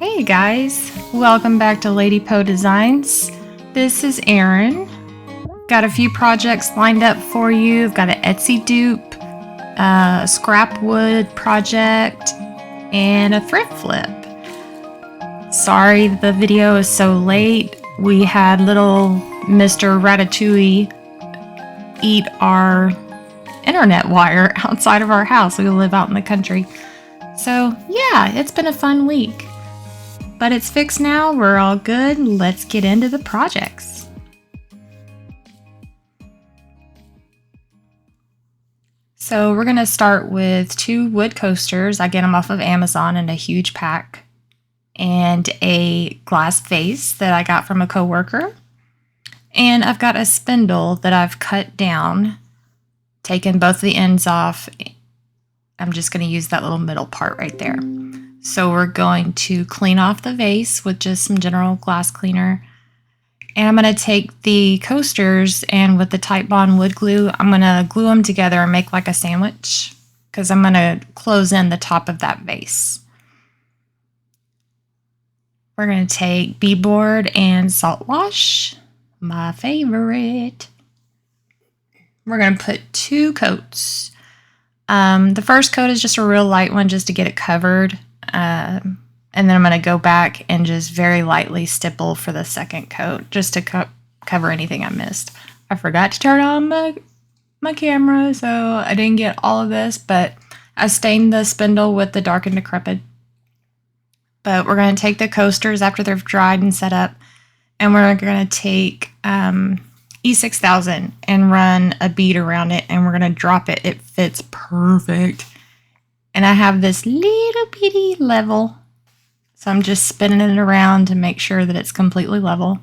Hey guys, welcome back to Lady Poe Designs. This is Erin. Got a few projects lined up for you. I've got an Etsy dupe, a scrap wood project, and a thrift flip. Sorry the video is so late. We had little Mr. Ratatouille eat our internet wire outside of our house. We live out in the country. So yeah, it's been a fun week. But it's fixed now, we're all good. Let's get into the projects. So we're gonna start with 2 wood coasters. I get them off of Amazon in a huge pack. And a glass vase that I got from a coworker. And I've got a spindle that I've cut down, taken both the ends off. I'm just gonna use that little middle part right there. So we're going to clean off the vase with just some general glass cleaner. And I'm going to take the coasters and with the Titebond wood glue, I'm going to glue them together and make like a sandwich because I'm going to close in the top of that vase. We're going to take beadboard and salt wash, my favorite. We're going to put 2 coats. The first coat is just a real light one just to get it covered. And then I'm going to go back and just very lightly stipple for the second coat just to cover anything I missed. I forgot to turn on my camera, so I didn't get all of this, but I stained the spindle with the Dark and Decrepit. But we're going to take the coasters after they've dried and set up, and we're going to take E6000 and run a bead around it, and we're going to drop it. It fits perfect. And I have this little bitty level, so I'm just spinning it around to make sure that it's completely level.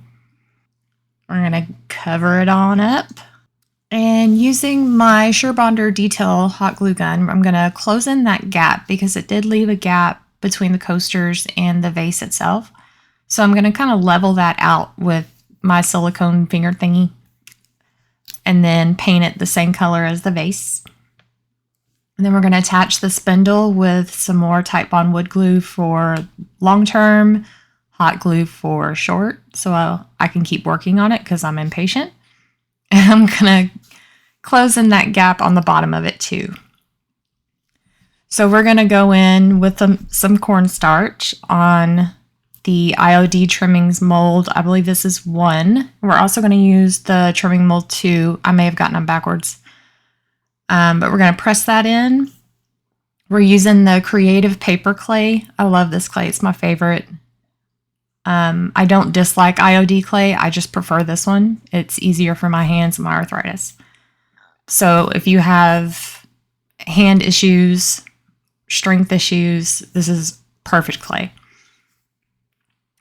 We're going to cover it on up. And using my SureBonder Detail hot glue gun, I'm going to close in that gap because it did leave a gap between the coasters and the vase itself. So I'm going to kind of level that out with my silicone finger thingy and then paint it the same color as the vase. And then we're going to attach the spindle with some more Titebond wood glue for long term, hot glue for short, so I can keep working on it because I'm impatient. And I'm going to close in that gap on the bottom of it too. So we're going to go in with some cornstarch on the IOD Trimmings mold. I believe this is 1. We're also going to use the trimming mold 2. I may have gotten them backwards. But we're going to press that in. We're using the Creative Paperclay. I love this clay. It's my favorite. I don't dislike IOD clay. I just prefer this one. It's easier for my hands and my arthritis. So if you have hand issues, strength issues, this is perfect clay.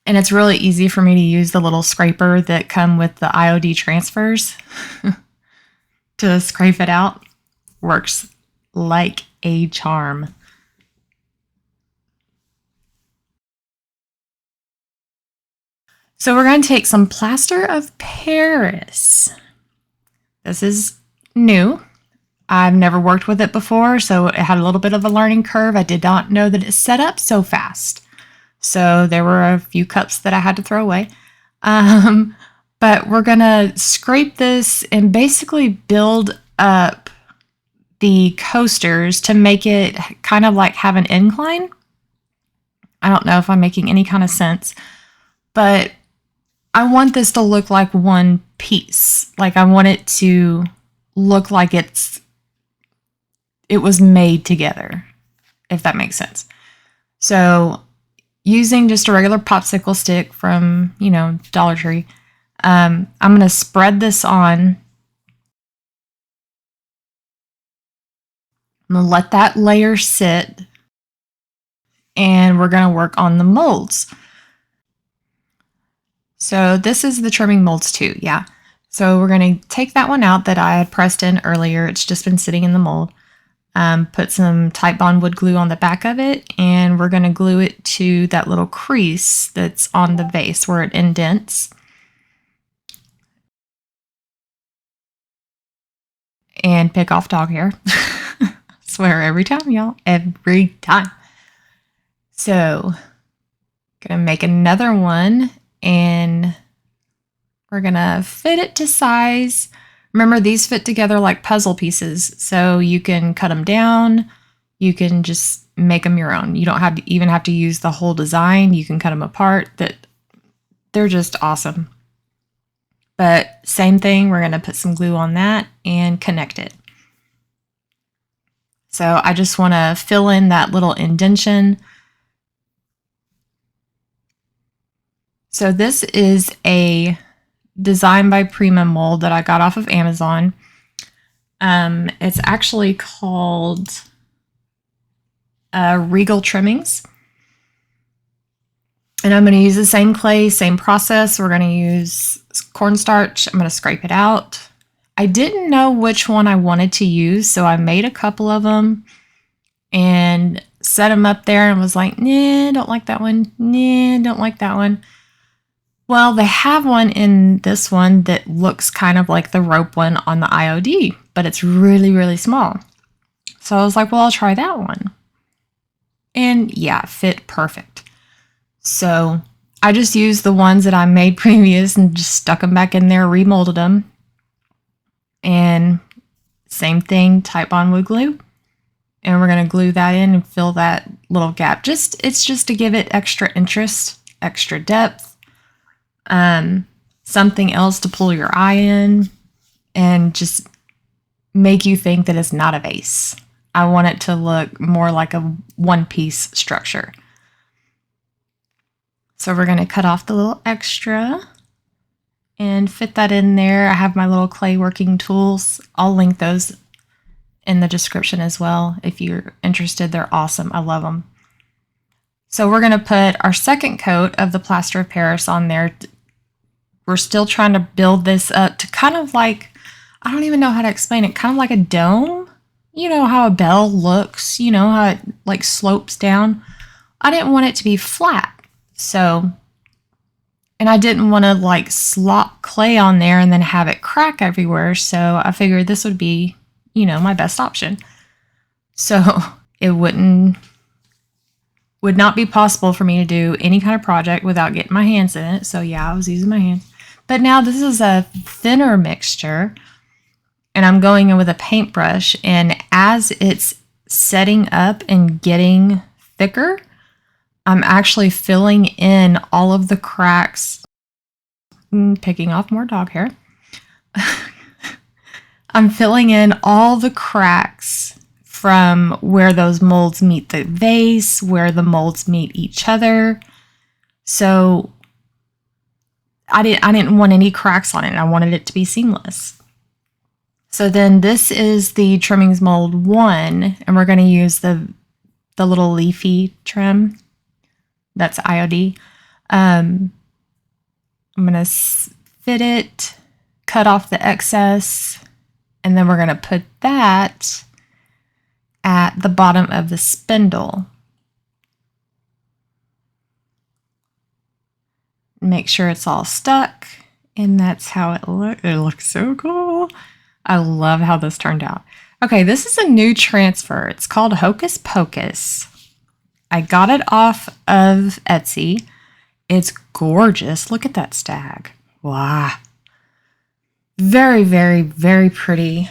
And it's really easy for me to use the little scraper that come with the IOD transfers to scrape it out. Works like a charm. So we're going to take some plaster of Paris. This is new. I've never worked with it before, so it had a little bit of a learning curve. I did not know that it set up so fast. So there were a few cups that I had to throw away. But we're going to scrape this and basically build up the coasters to make it kind of like have an incline. I don't know if I'm making any kind of sense, but I want this to look like one piece. Like I want it to look like it was made together, if that makes sense. So using just a regular popsicle stick from, Dollar Tree, I'm going to spread this on. I'm going to let that layer sit, and we're going to work on the molds. So this is the trimming molds too, yeah. So we're going to take that one out that I had pressed in earlier. It's just been sitting in the mold. Put some Titebond wood glue on the back of it, and we're going to glue it to that little crease that's on the vase where it indents. And pick off dog hair. Swear every time, y'all. Every time. So Gonna make another one, and we're gonna fit it to size. Remember, these fit together like puzzle pieces, so you can cut them down. You can just make them your own. You don't have to even have to use the whole design. You can cut them apart. They're just awesome. But same thing, we're gonna put some glue on that and connect it. So I just wanna fill in that little indentation. So this is a Design by Prima mold that I got off of Amazon. It's actually called Regal Trimmings. And I'm going to use the same clay, same process. We're going to use cornstarch. I'm going to scrape it out. I didn't know which one I wanted to use, so I made a couple of them and set them up there and was like, nah, don't like that one. Nah, don't like that one. Well, they have one in this one that looks kind of like the rope one on the IOD, but it's really, really small. So I was like, well, I'll try that one. And yeah, it fit perfect. So I just used the ones that I made previous and just stuck them back in there, remolded them. And same thing, type on wood glue. And we're going to glue that in and fill that little gap. It's just to give it extra interest, extra depth. Something else to pull your eye in and just make you think that it's not a vase. I want it to look more like a one-piece structure. So we're going to cut off the little extra and fit that in there. I have my little clay working tools. I'll link those in the description as well. If you're interested, they're awesome. I love them. So we're going to put our second coat of the plaster of Paris on there. We're still trying to build this up to kind of like, I don't even know how to explain it, kind of like a dome. You know how a bell looks, you know how it like slopes down. I didn't want it to be flat. So, and I didn't want to like slop clay on there and then have it crack everywhere. So I figured this would be, you know, my best option. So it would not be possible for me to do any kind of project without getting my hands in it. So yeah, I was using my hands. But now this is a thinner mixture and I'm going in with a paintbrush, and as it's setting up and getting thicker, I'm actually filling in all of the cracks, picking off more dog hair. I'm filling in all the cracks from where those molds meet the vase, where the molds meet each other. So I didn't want any cracks on it. I wanted it to be seamless. So then this is the Trimmings mold 1, and we're going to use the little leafy trim. That's IOD. I'm going to fit it, cut off the excess, and then we're going to put that at the bottom of the spindle. Make sure it's all stuck, and that's how it looks. It looks so cool. I love how this turned out. Okay, this is a new transfer. It's called Hocus Pocus. I got it off of Etsy. It's gorgeous. Look at that stag. Wow. Very, very, very pretty.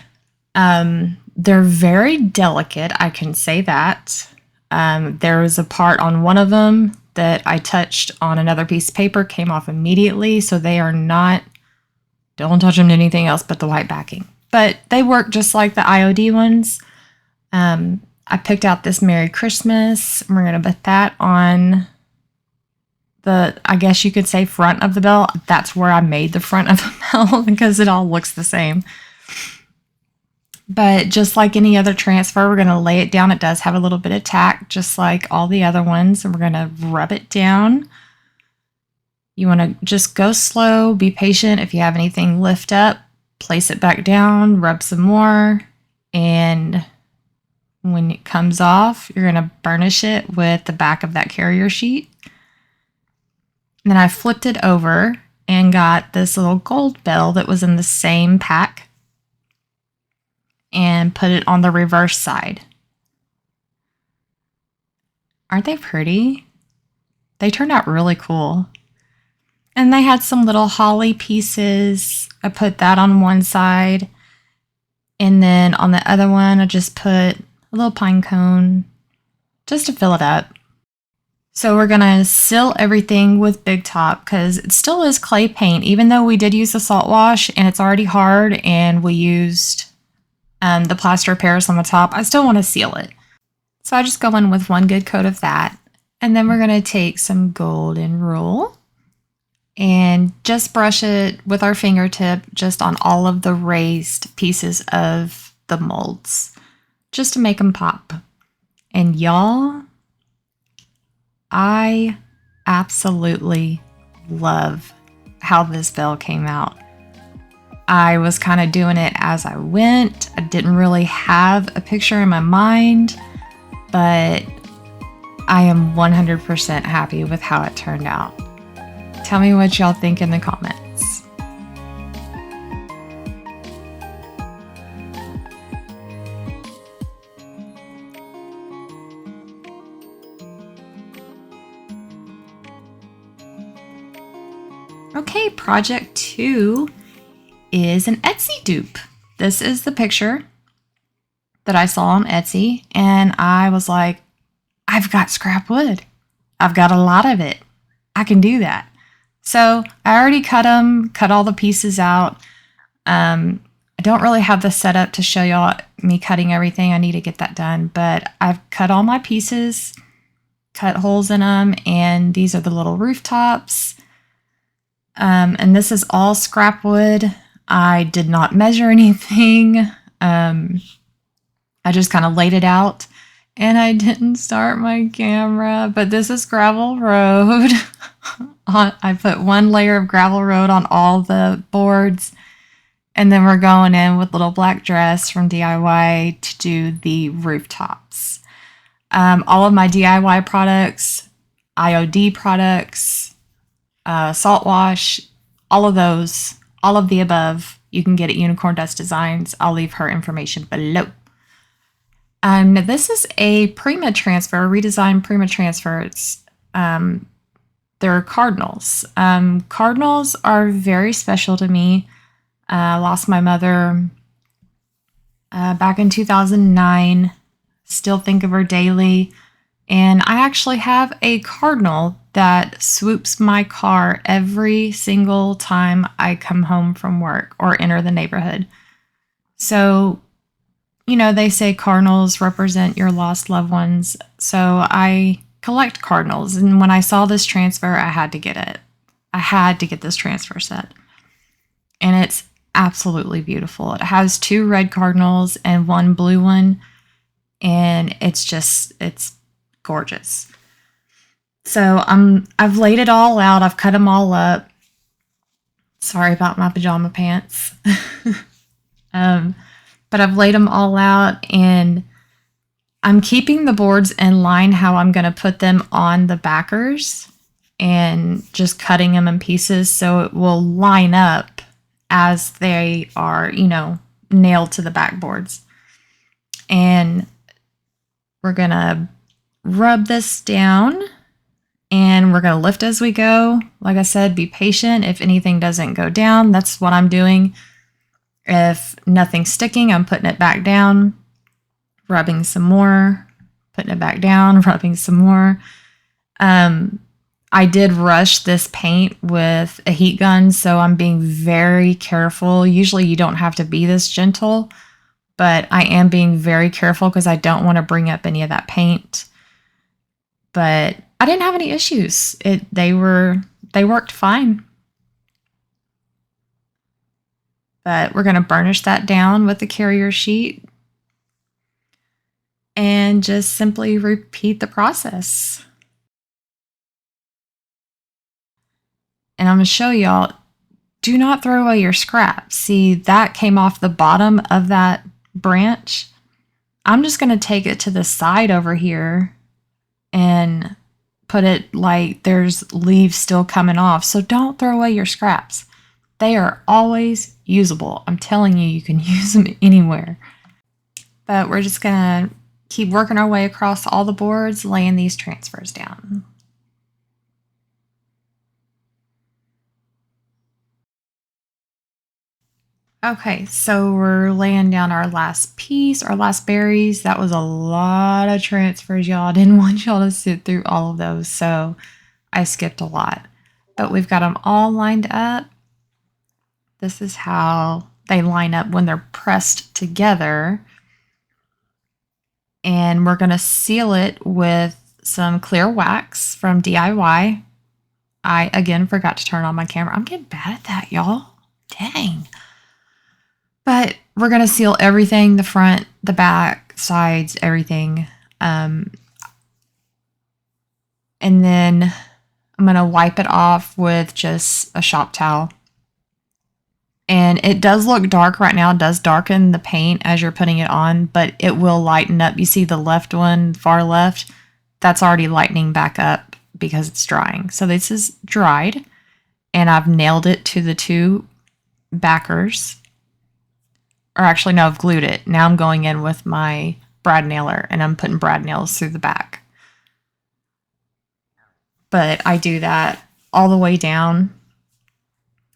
They're very delicate, I can say that. There was a part on one of them that I touched on another piece of paper, came off immediately, so they are not, don't touch them to anything else but the white backing. But they work just like the IOD ones. I picked out this Merry Christmas. We're going to put that on the, I guess you could say, front of the bell. That's where I made the front of the bell because it all looks the same. But just like any other transfer, we're going to lay it down. It does have a little bit of tack, just like all the other ones. And we're going to rub it down. You want to just go slow, be patient. If you have anything lift up, place it back down, rub some more. And when it comes off, you're going to burnish it with the back of that carrier sheet. And then I flipped it over and got this little gold bell that was in the same pack and put it on the reverse side. Aren't they pretty? They turned out really cool. And they had some little holly pieces. I put that on one side. And then on the other one, I just put a little pine cone just to fill it up. So we're going to seal everything with Big Top because it still is clay paint. Even though we did use the salt wash and it's already hard and we used the plaster of Paris on the top, I still want to seal it. So I just go in with one good coat of that. And then we're going to take some golden rule and just brush it with our fingertip just on all of the raised pieces of the molds, just to make them pop. And y'all, I absolutely love how this bell came out. I was kind of doing it as I went. I didn't really have a picture in my mind, but I am 100% happy with how it turned out. Tell me what y'all think in the comments. Okay, project 2 is an Etsy dupe. This is the picture that I saw on Etsy, and I was like, I've got scrap wood. I've got a lot of it. I can do that. So I already cut all the pieces out. I don't really have the setup to show y'all me cutting everything. I need to get that done, but I've cut all my pieces, cut holes in them, and these are the little rooftops. And this is all scrap wood. I did not measure anything. I just kind of laid it out, and I didn't start my camera, but this is gravel road. I put one layer of gravel road on all the boards, and then we're going in with little black dress from DIY to do the rooftops. All of my DIY products, IOD products, salt wash, all of those, all of the above, you can get at Unicorn Dust Designs. I'll leave her information below. This is a Prima transfer, a redesigned Prima transfer. It's they're cardinals. Cardinals are very special to me. I lost my mother back in 2009. Still think of her daily. And I actually have a cardinal that swoops my car every single time I come home from work or enter the neighborhood. So, you know, they say cardinals represent your lost loved ones. So I collect cardinals, and when I saw this transfer, I had to get it. I had to get this transfer set, and it's absolutely beautiful. It has 2 red cardinals and 1 blue one, and it's gorgeous. So I've laid it all out. I've cut them all up. Sorry about my pajama pants. But I've laid them all out, and I'm keeping the boards in line how I'm going to put them on the backers, and just cutting them in pieces so it will line up as they are, you know, nailed to the backboards. And we're going to rub this down, and we're going to lift as we go. Like I said, be patient. If anything doesn't go down, that's what I'm doing. If nothing's sticking, I'm putting it back down, rubbing some more, putting it back down, rubbing some more. I did rush this paint with a heat gun, so I'm being very careful. Usually you don't have to be this gentle, but I am being very careful because I don't want to bring up any of that paint. But I didn't have any issues. They worked fine. But we're going to burnish that down with the carrier sheet and just simply repeat the process. And I'm going to show y'all, do not throw away your scraps. See, that came off the bottom of that branch. I'm just going to take it to the side over here and put it like there's leaves still coming off. So don't throw away your scraps. They are always usable. I'm telling you, you can use them anywhere. But we're just going to keep working our way across all the boards, laying these transfers down. Okay, so we're laying down our last piece, our last berries. That was a lot of transfers, y'all. I didn't want y'all to sit through all of those, so I skipped a lot. But we've got them all lined up. This is how they line up when they're pressed together. And we're going to seal it with some clear wax from DIY. I, again, forgot to turn on my camera. I'm getting bad at that, y'all. Dang. But we're going to seal everything, the front, the back, sides, everything. And then I'm going to wipe it off with just a shop towel. And it does look dark right now. It does darken the paint as you're putting it on, but it will lighten up. You see the left one, far left? That's already lightening back up because it's drying. So this is dried, and I've nailed it to the two backers. Or actually, no, I've glued it. Now I'm going in with my brad nailer, and I'm putting brad nails through the back. But I do that all the way down.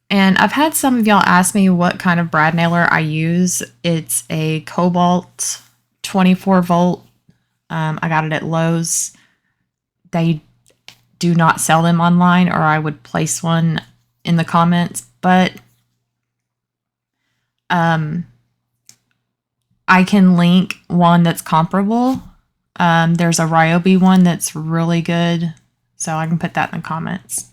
And I've had some of y'all ask me what kind of brad nailer I use. It's a Cobalt 24 volt. I got it at Lowe's. They do not sell them online, or I would place one in the comments. But I can link one that's comparable. There's a RYOBI one that's really good, so I can put that in the comments.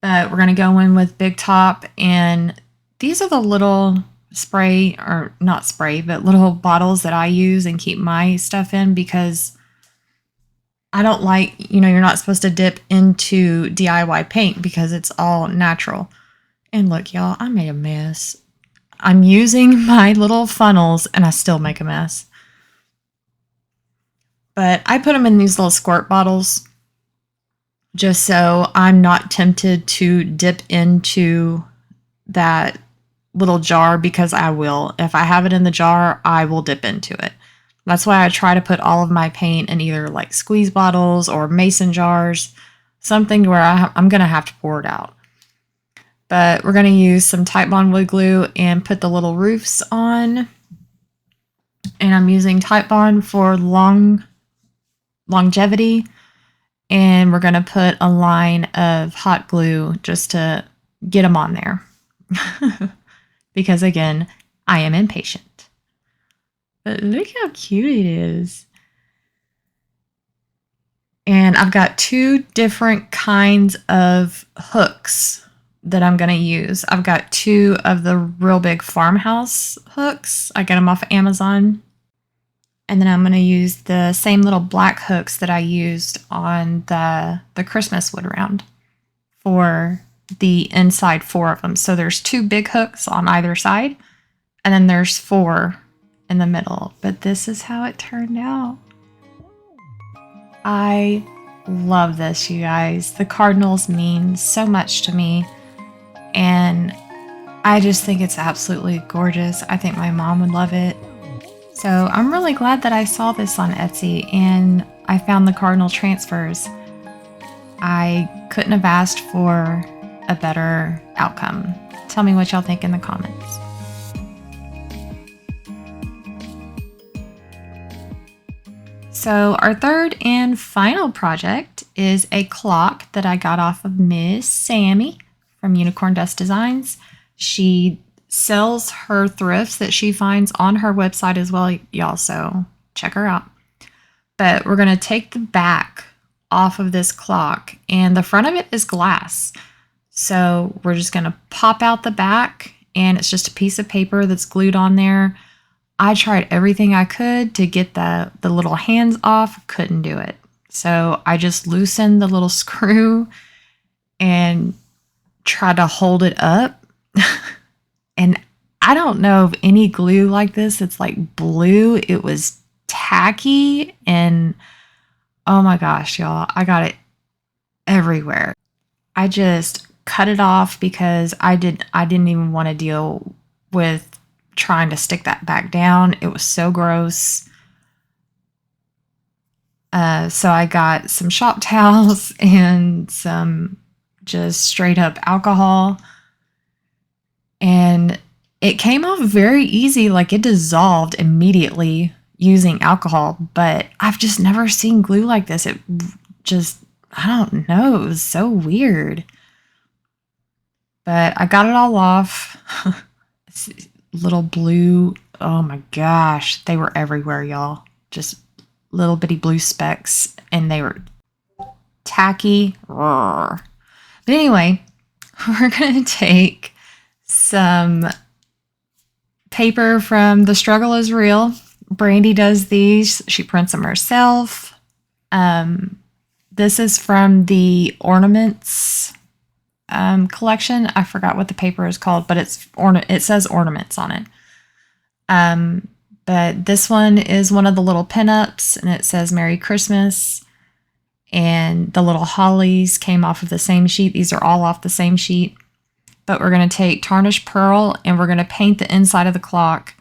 But we're going to go in with Big Top, and these are the little spray, or not spray, but little bottles that I use and keep my stuff in, because I don't like, you know, you're not supposed to dip into DIY paint because it's all natural. And look, y'all, I made a mess. I'm using my little funnels and I still make a mess. But I put them in these little squirt bottles just so I'm not tempted to dip into that little jar, because I will. If I have it in the jar, I will dip into it. That's why I try to put all of my paint in either like squeeze bottles or mason jars, something where I'm going to have to pour it out. But we're going to use some Titebond wood glue and put the little roofs on. And I'm using Titebond for longevity. And we're going to put a line of hot glue just to get them on there. Because again, I am impatient. But look how cute it is. And I've got two different kinds of hooks that I'm going to use. I've got two of the real big farmhouse hooks. I got them off of Amazon. And then I'm going to use the same little black hooks that I used on the Christmas wood round for the inside 4 of them. So there's 2 big hooks on either side, and then there's 4 in the middle. But this is how it turned out. I love this, you guys. The cardinals mean so much to me, and I just think it's absolutely gorgeous. I think my mom would love it. So I'm really glad that I saw this on Etsy and I found the cardinal transfers. I couldn't have asked for a better outcome. Tell me what y'all think in the comments. So our third and final project is a clock that I got off of Miss Sammie from Unicorn Dust Designs. She sells her thrifts that she finds on her website as well, y'all, so check her out. But we're going to take the back off of this clock, and the front of it is glass. So we're just going to pop out the back, and it's just a piece of paper that's glued on there. I tried everything I could to get the little hands off, couldn't do it. So I just loosened the little screw and tried to hold it up. And I don't know of any glue like this. It's like blue. It was tacky. And oh my gosh, y'all, I got it everywhere. I just cut it off because I didn't even want to deal with trying to stick that back down. It was so gross. So I got some shop towels and some just straight up alcohol. And it came off very easy, like it dissolved immediately using alcohol, but I've just never seen glue like this. It just, I don't know, it was so weird. But I got it all off. Little blue, oh my gosh, they were everywhere, y'all. Just little bitty blue specks, and they were tacky. Roar. But anyway, we're going to take some paper from The Struggle is Real. Brandi does these. She prints them herself. This is from the Ornaments collection. I forgot what the paper is called, but it says Ornaments on it. But this one is one of the little pinups, and it says Merry Christmas. And the little hollies came off of the same sheet. These are all off the same sheet. But we're going to take tarnished pearl, and we're going to paint the inside of the clock.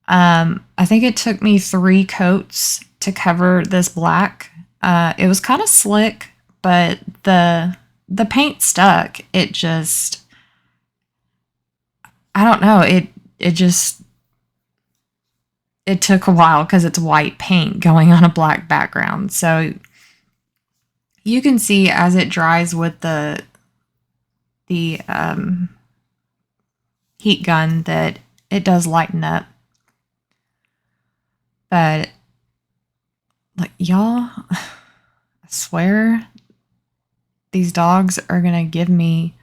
I think it took me 3 coats to cover this black. It was kind of slick, but the paint stuck. It just, I don't know. It took a while because it's white paint going on a black background. So you can see as it dries with the heat gun that it does lighten up. But like, y'all, I swear these dogs are gonna give me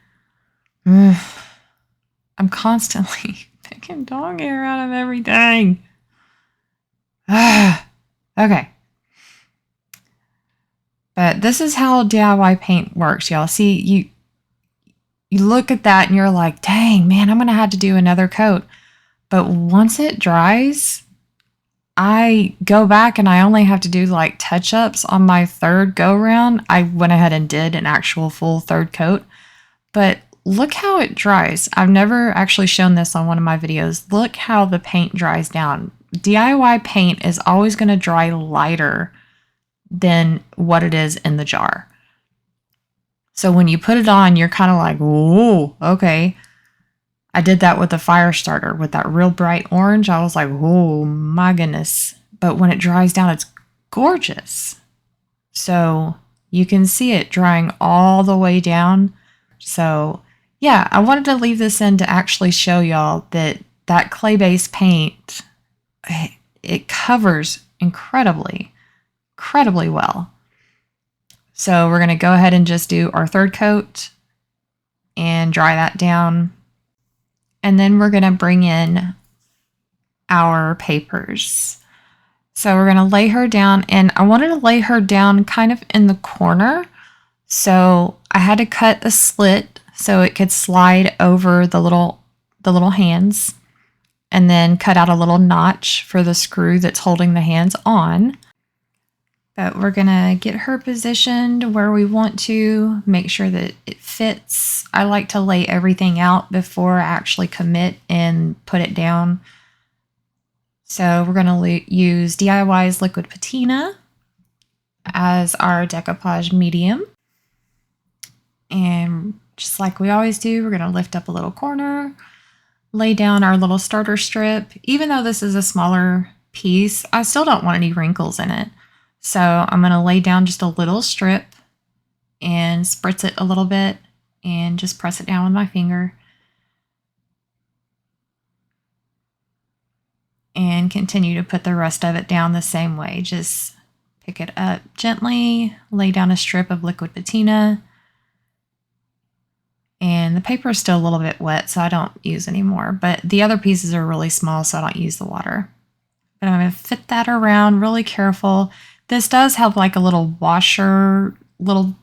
I'm constantly picking dog hair out of everything. Okay. But this is how DIY paint works, y'all. See, you look at that and you're like, dang, man, I'm going to have to do another coat. But once it dries, I go back and I only have to do like touch-ups on my 3rd go-round. I went ahead and did an actual full 3rd coat. But look how it dries. I've never actually shown this on one of my videos. Look how the paint dries down. DIY paint is always going to dry lighter than what it is in the jar. So when you put it on, you're kind of like, whoa, okay. I did that with the fire starter with that real bright orange. I was like, oh my goodness. But when it dries down, it's gorgeous. So you can see it drying all the way down. So yeah, I wanted to leave this in to actually show y'all that clay-based paint, it covers incredibly well. So we're going to go ahead and just do our 3rd coat and dry that down. And then we're going to bring in our papers. So we're going to lay her down, and I wanted to lay her down kind of in the corner. So I had to cut a slit so it could slide over the little hands, and then cut out a little notch for the screw that's holding the hands on. But we're gonna get her positioned where we want to, make sure that it fits. I like to lay everything out before I actually commit and put it down. So we're gonna use DIY's liquid patina as our decoupage medium. And just like we always do, we're gonna lift up a little corner, lay down our little starter strip. Even though this is a smaller piece, I still don't want any wrinkles in it. So I'm going to lay down just a little strip and spritz it a little bit and just press it down with my finger. And continue to put the rest of it down the same way. Just pick it up gently, lay down a strip of liquid patina. And the paper is still a little bit wet, so I don't use any more. But the other pieces are really small, so I don't use the water. But I'm going to fit that around really careful. This does have like a little washer, little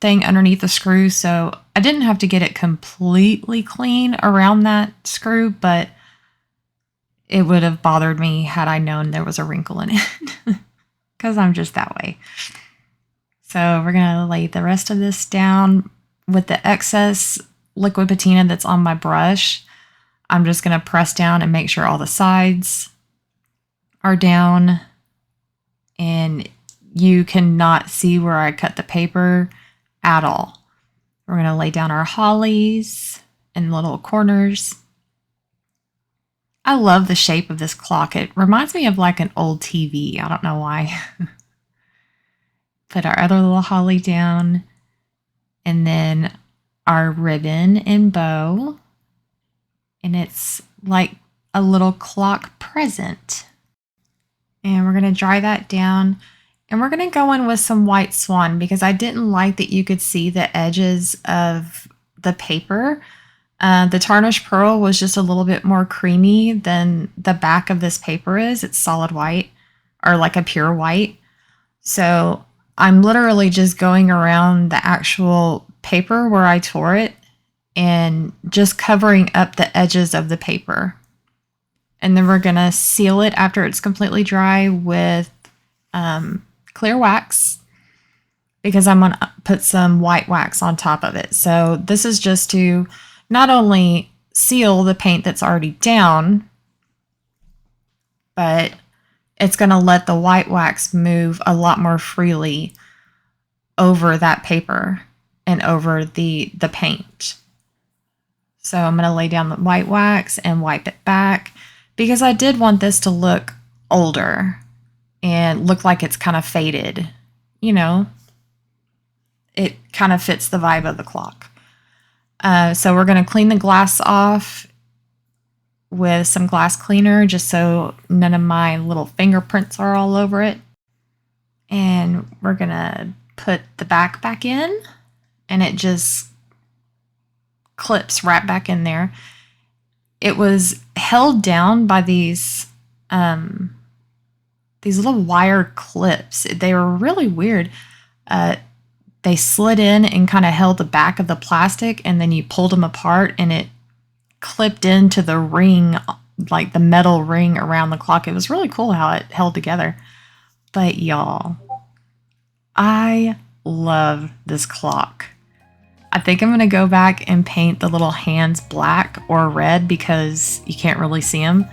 thing underneath the screw, so I didn't have to get it completely clean around that screw, but it would have bothered me had I known there was a wrinkle in it, because I'm just that way. So we're going to lay the rest of this down with the excess liquid patina that's on my brush. I'm just going to press down and make sure all the sides are down. And you cannot see where I cut the paper at all. We're going to lay down our hollies in little corners. I love the shape of this clock. It reminds me of like an old TV. I don't know why. Put our other little holly down, and then our ribbon and bow. And it's like a little clock present. And we're going to dry that down. And we're going to go in with some white swan because I didn't like that you could see the edges of the paper. The tarnished pearl was just a little bit more creamy than the back of this paper is. It's solid white, or like a pure white. So I'm literally just going around the actual paper where I tore it and just covering up the edges of the paper. And then we're going to seal it after it's completely dry with clear wax, because I'm going to put some white wax on top of it. So this is just to not only seal the paint that's already down, but it's going to let the white wax move a lot more freely over that paper and over the paint. So I'm going to lay down the white wax and wipe it back, because I did want this to look older and look like it's kind of faded. You know, it kind of fits the vibe of the clock. So we're going to clean the glass off with some glass cleaner just so none of my little fingerprints are all over it. And we're going to put the back in, and it just clips right back in there. It was held down by these little wire clips. They were really weird. They slid in and kind of held the back of the plastic, and then you pulled them apart and it clipped into the ring, like the metal ring around the clock. It was really cool how it held together. But y'all, I love this clock. I think I'm going to go back and paint the little hands black or red because you can't really see them.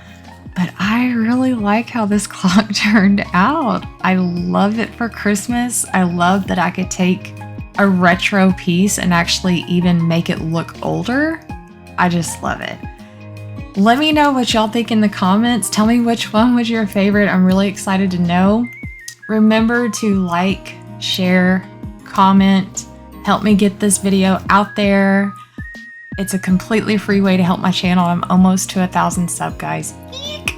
But I really like how this clock turned out. I love it for Christmas. I love that I could take a retro piece and actually even make it look older. I just love it. Let me know what y'all think in the comments. Tell me which one was your favorite. I'm really excited to know. Remember to like, share, comment, help me get this video out there. It's a completely free way to help my channel. I'm almost to 1,000 subs, guys. Eek!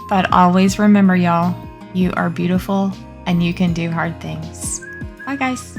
But always remember, y'all, you are beautiful and you can do hard things. Bye, guys.